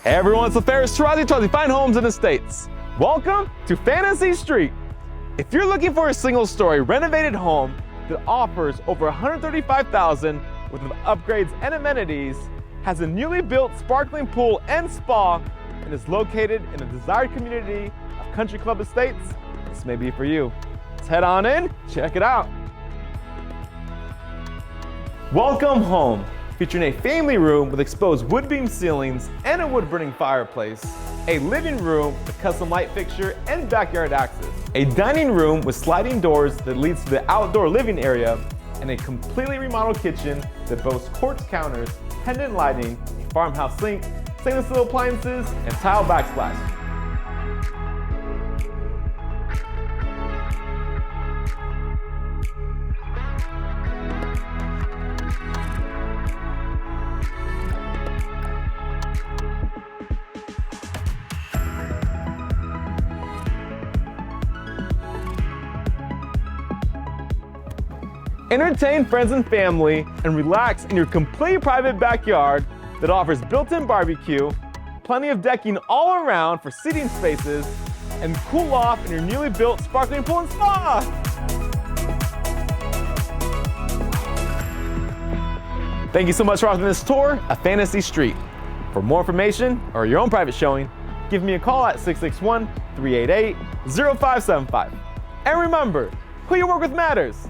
Hey everyone, it's the Farris, Tarazi, Fine Homes and Estates. Welcome to Fantasy Street. If you're looking for a single-story renovated home that offers over $135,000 with upgrades and amenities, has a newly built sparkling pool and spa, and is located in a desired community of Country Club Estates, this may be for you. Let's head on in, check it out. Welcome home. Featuring a family room with exposed wood beam ceilings and a wood-burning fireplace, a living room with custom light fixture and backyard access, a dining room with sliding doors that leads to the outdoor living area, and a completely remodeled kitchen that boasts quartz counters, pendant lighting, a farmhouse sink, stainless steel appliances, and tile backsplash. Entertain friends and family and relax in your completely private backyard that offers built-in barbecue, plenty of decking all around for seating spaces, and cool off in your newly built sparkling pool and spa. Thank you so much for watching this tour of Fantasy Street. For more information or your own private showing, give me a call at 661-388-0575. And remember, who you work with matters.